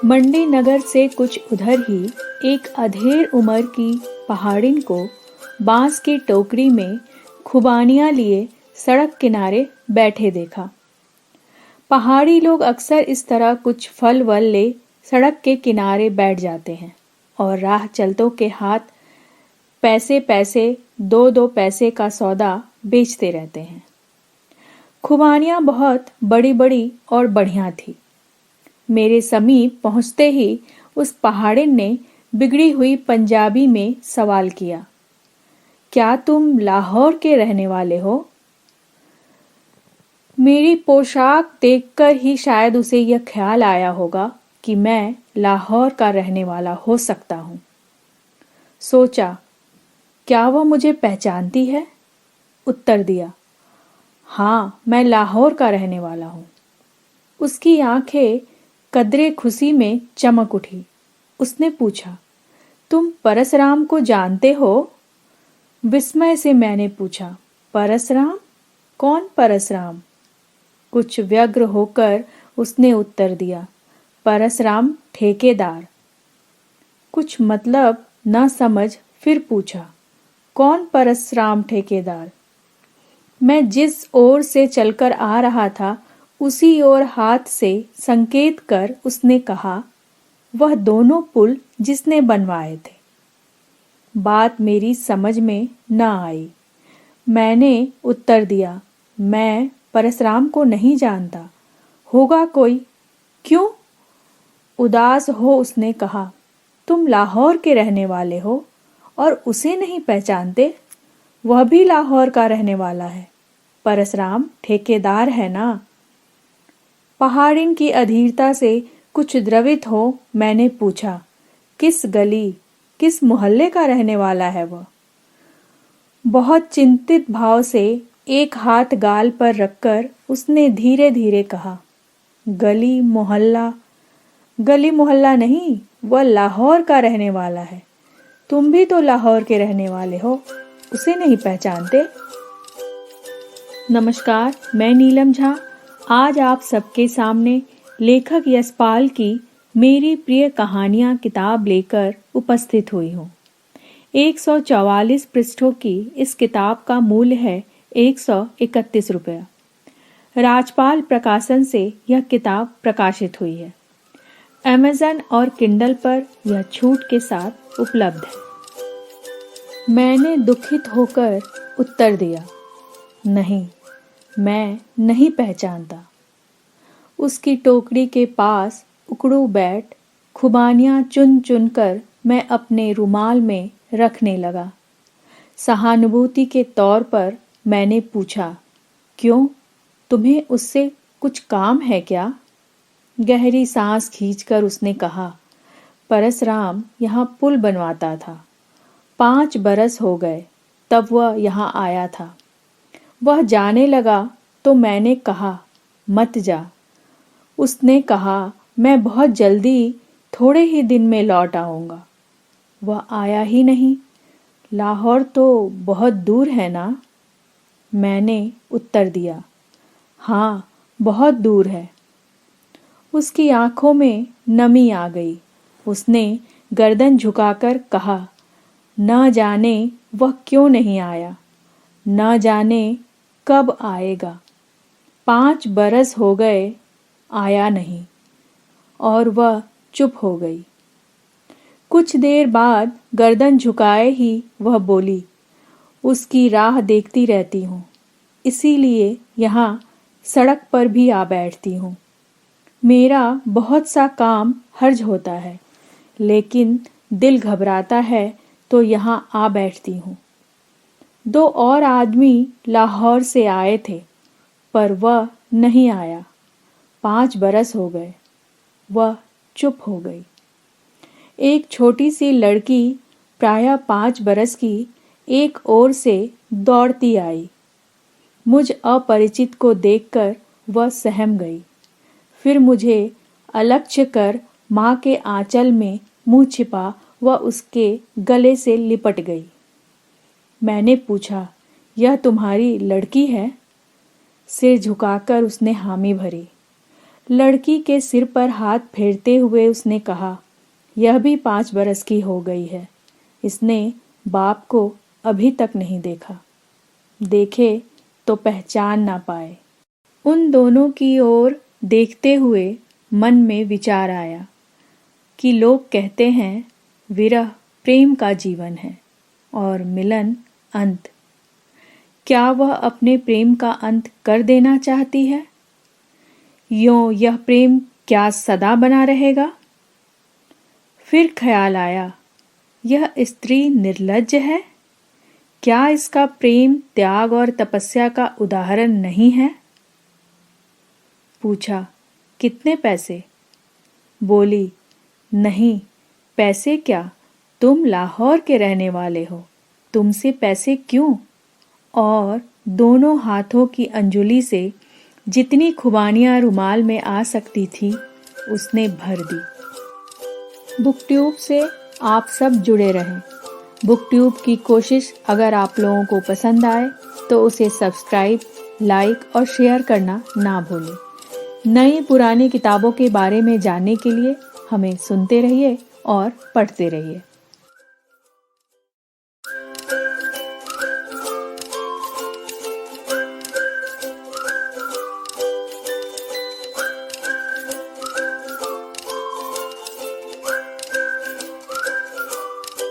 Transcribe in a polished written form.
मंडी नगर से कुछ उधर ही एक अधेड़ उम्र की पहाड़िन को बांस की टोकरी में खुबानियां लिए सड़क किनारे बैठे देखा। पहाड़ी लोग अक्सर इस तरह कुछ फल वल ले सड़क के किनारे बैठ जाते हैं और राह चलतों के हाथ पैसे पैसे 2-2 पैसे का सौदा बेचते रहते हैं। खुबानियां बहुत बड़ी बड़ी और बढ़िया थी। मेरे समीप पहुंचते ही उस पहाड़िन ने बिगड़ी हुई पंजाबी में सवाल किया, क्या तुम लाहौर के रहने वाले हो? मेरी पोशाक देखकर ही शायद उसे यह ख्याल आया होगा कि मैं लाहौर का रहने वाला हो सकता हूं। सोचा, क्या वह मुझे पहचानती है? उत्तर दिया, हाँ, मैं लाहौर का रहने वाला हूं। उसकी आंखें कदरे खुशी में चमक उठी। उसने पूछा, तुम परसराम को जानते हो? विस्मय से मैंने पूछा, परसराम? कौन परसराम? कुछ व्यग्र होकर उसने उत्तर दिया, परसराम ठेकेदार। कुछ मतलब न समझ फिर पूछा, कौन परसराम ठेकेदार? मैं जिस ओर से चलकर आ रहा था उसी ओर हाथ से संकेत कर उसने कहा, वह दोनों पुल जिसने बनवाए थे। बात मेरी समझ में न आई। मैंने उत्तर दिया, मैं परसराम को नहीं जानता। होगा कोई। क्यों? उदास हो उसने कहा, तुम लाहौर के रहने वाले हो और उसे नहीं पहचानते? वह भी लाहौर का रहने वाला है। परसराम ठेकेदार है ना? पहाड़िन की अधीरता से कुछ द्रवित हो मैंने पूछा, किस गली, किस मोहल्ले का रहने वाला है वह? बहुत चिंतित भाव से एक हाथ गाल पर रखकर उसने धीरे धीरे कहा, गली मोहल्ला नहीं, वह लाहौर का रहने वाला है। तुम भी तो लाहौर के रहने वाले हो, उसे नहीं पहचानते? नमस्कार, मैं नीलम झा आज आप सबके सामने लेखक यशपाल की मेरी प्रिय कहानियां किताब लेकर उपस्थित हुई हूँ। 144 पृष्ठों की इस किताब का मूल्य है 131 रुपया। राजपाल प्रकाशन से यह किताब प्रकाशित हुई है। अमेज़न और किंडल पर यह छूट के साथ उपलब्ध है। मैंने दुखित होकर उत्तर दिया, नहीं, मैं नहीं पहचानता। उसकी टोकरी के पास उकड़ू बैठ खुबानियां चुन चुन कर मैं अपने रुमाल में रखने लगा। सहानुभूति के तौर पर मैंने पूछा, क्यों, तुम्हें उससे कुछ काम है क्या? गहरी सांस खींचकर उसने कहा, परसराम यहाँ पुल बनवाता था। 5 बरस हो गए तब वह यहाँ आया था। वह जाने लगा तो मैंने कहा, मत जा। उसने कहा, मैं बहुत जल्दी थोड़े ही दिन में लौट आऊँगा। वह आया ही नहीं। लाहौर तो बहुत दूर है ना? मैंने उत्तर दिया, हाँ, बहुत दूर है। उसकी आंखों में नमी आ गई। उसने गर्दन झुकाकर कहा, न जाने वह क्यों नहीं आया, न जाने कब आएगा। 5 बरस हो गए आया नहीं। और वह चुप हो गई। कुछ देर बाद गर्दन झुकाए ही वह बोली, उसकी राह देखती रहती हूँ, इसीलिए यहाँ सड़क पर भी आ बैठती हूँ। मेरा बहुत सा काम हर्ज होता है, लेकिन दिल घबराता है तो यहाँ आ बैठती हूँ। 2 और आदमी लाहौर से आए थे, पर वह नहीं आया। 5 बरस हो गए। वह चुप हो गई। एक छोटी सी लड़की प्रायः 5 बरस की एक ओर से दौड़ती आई। मुझ अपरिचित को देखकर वह सहम गई। फिर मुझे अलक्ष्य कर माँ के आंचल में मुंह छिपा वह उसके गले से लिपट गई। मैंने पूछा, यह तुम्हारी लड़की है? सिर झुकाकर उसने हामी भरी। लड़की के सिर पर हाथ फेरते हुए उसने कहा, यह भी 5 बरस की हो गई है। इसने बाप को अभी तक नहीं देखा, देखे तो पहचान ना पाए। उन दोनों की ओर देखते हुए मन में विचार आया कि लोग कहते हैं विरह प्रेम का जीवन है और मिलन अंत। क्या वह अपने प्रेम का अंत कर देना चाहती है? यूं यह प्रेम क्या सदा बना रहेगा? फिर ख्याल आया, यह स्त्री निर्लज्ज है। क्या इसका प्रेम त्याग और तपस्या का उदाहरण नहीं है? पूछा, कितने पैसे? बोली, नहीं, पैसे क्या, तुम लाहौर के रहने वाले हो, तुमसे पैसे क्यों? और दोनों हाथों की अंजुली से जितनी खुबानियां रुमाल में आ सकती थी उसने भर दी। बुकट्यूब से आप सब जुड़े रहें। बुकट्यूब की कोशिश अगर आप लोगों को पसंद आए तो उसे सब्सक्राइब, लाइक और शेयर करना ना भूलें। नई पुरानी किताबों के बारे में जानने के लिए हमें सुनते रहिए और पढ़ते रहिए।